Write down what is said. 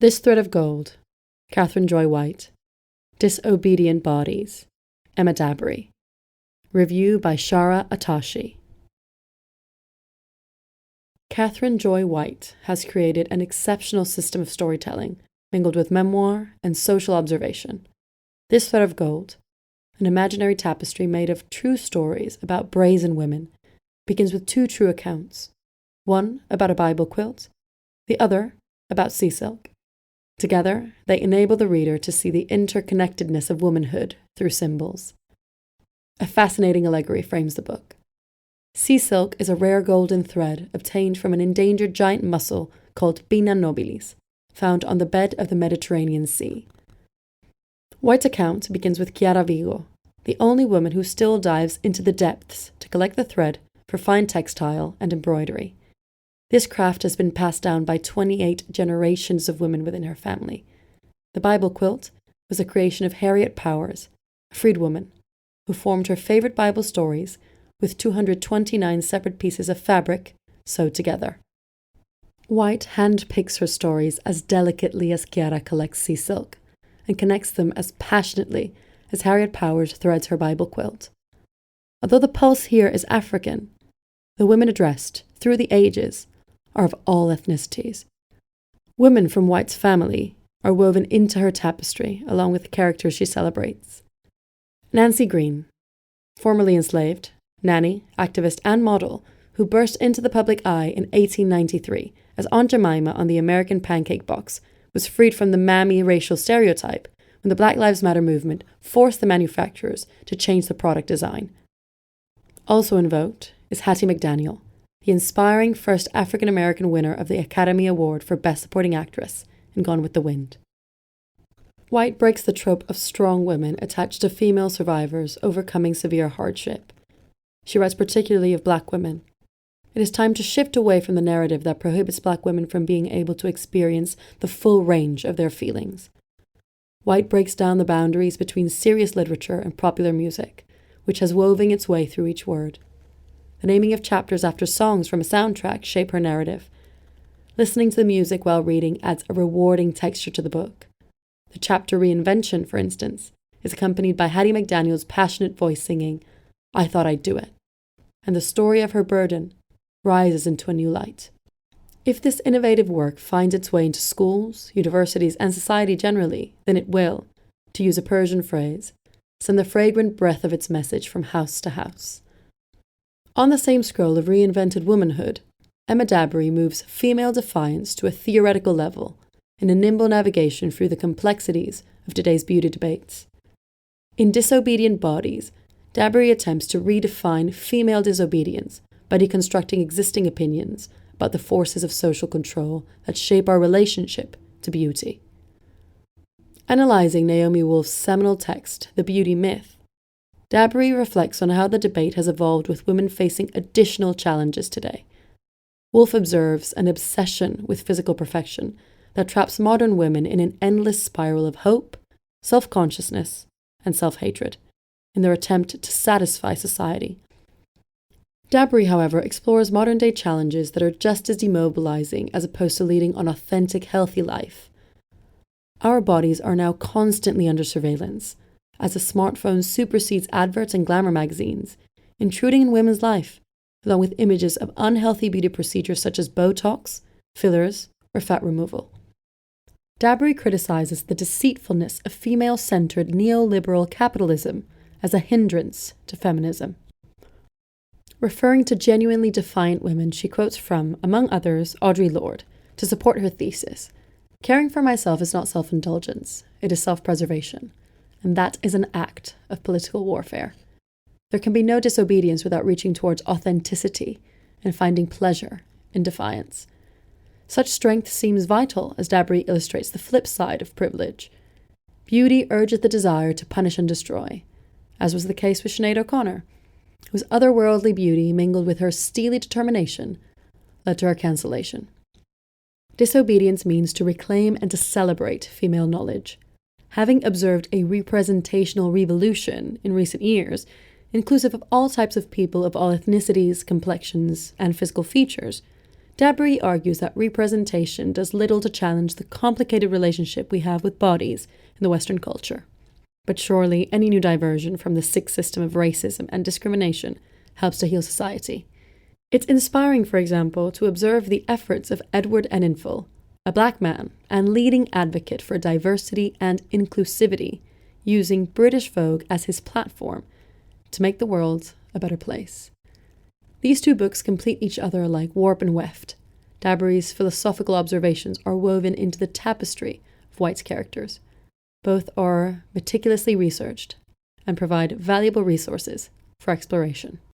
This Thread of Gold, Catherine Joy White. Disobedient Bodies, Emma Dabiri. Review by Shara Atashi. Catherine Joy White has created an exceptional system of storytelling, mingled with memoir and social observation. This Thread of Gold, an imaginary tapestry made of true stories about brazen women, begins with two true accounts, one about a Bible quilt, the other about sea silk. Together, they enable the reader to see the interconnectedness of womanhood through symbols. A fascinating allegory frames the book. Sea silk is a rare golden thread obtained from an endangered giant mussel called Pinna nobilis, found on the bed of the Mediterranean Sea. White's account begins with Chiara Vigo, the only woman who still dives into the depths to collect the thread for fine textile and embroidery. This craft has been passed down by 28 generations of women within her family. The Bible quilt was a creation of Harriet Powers, a freedwoman, who formed her favorite Bible stories with 229 separate pieces of fabric sewed together. White handpicks her stories as delicately as Chiara collects sea silk, and connects them as passionately as Harriet Powers threads her Bible quilt. Although the pulse here is African, the women addressed, through the ages, are of all ethnicities. Women from White's family are woven into her tapestry along with the characters she celebrates. Nancy Green, formerly enslaved, nanny, activist and model, who burst into the public eye in 1893 as Aunt Jemima on the American Pancake Box, was freed from the mammy racial stereotype when the Black Lives Matter movement forced the manufacturers to change the product design. Also invoked is Hattie McDaniel, the inspiring first African-American winner of the Academy Award for Best Supporting Actress in Gone with the Wind. White breaks the trope of strong women attached to female survivors overcoming severe hardship. She writes particularly of Black women. It is time to shift away from the narrative that prohibits Black women from being able to experience the full range of their feelings. White breaks down the boundaries between serious literature and popular music, which has woven its way through each word. The naming of chapters after songs from a soundtrack shape her narrative. Listening to the music while reading adds a rewarding texture to the book. The chapter Reinvention, for instance, is accompanied by Hattie McDaniel's passionate voice singing, "I Thought I'd Do It," and the story of her burden rises into a new light. If this innovative work finds its way into schools, universities, and society generally, then it will, to use a Persian phrase, send the fragrant breath of its message from house to house. On the same scroll of reinvented womanhood, Emma Dabiri moves female defiance to a theoretical level in a nimble navigation through the complexities of today's beauty debates. In Disobedient Bodies, Dabiri attempts to redefine female disobedience by deconstructing existing opinions about the forces of social control that shape our relationship to beauty. Analyzing Naomi Wolf's seminal text, The Beauty Myth, Dabiri reflects on how the debate has evolved with women facing additional challenges today. Wolf observes an obsession with physical perfection that traps modern women in an endless spiral of hope, self-consciousness, and self-hatred in their attempt to satisfy society. Dabiri, however, explores modern-day challenges that are just as demobilizing as opposed to leading an authentic, healthy life. Our bodies are now constantly under surveillance, as the smartphone supersedes adverts and glamour magazines, intruding in women's life, along with images of unhealthy beauty procedures such as Botox, fillers, or fat removal. Dabiri criticizes the deceitfulness of female-centered neoliberal capitalism as a hindrance to feminism. Referring to genuinely defiant women, she quotes from, among others, Audre Lorde, to support her thesis. "Caring for myself is not self-indulgence, it is self-preservation. And that is an act of political warfare. There can be no disobedience without reaching towards authenticity and finding pleasure in defiance." Such strength seems vital as Dabiri illustrates the flip side of privilege. Beauty urgeth the desire to punish and destroy, as was the case with Sinead O'Connor, whose otherworldly beauty mingled with her steely determination led to her cancellation. Disobedience means to reclaim and to celebrate female knowledge. Having observed a representational revolution in recent years, inclusive of all types of people of all ethnicities, complexions, and physical features, Dabiri argues that representation does little to challenge the complicated relationship we have with bodies in the Western culture. But surely any new diversion from the sick system of racism and discrimination helps to heal society. It's inspiring, for example, to observe the efforts of Edward Enninful, a black man and leading advocate for diversity and inclusivity, using British Vogue as his platform to make the world a better place. These two books complete each other like warp and weft. Dabiri's philosophical observations are woven into the tapestry of White's characters. Both are meticulously researched and provide valuable resources for exploration.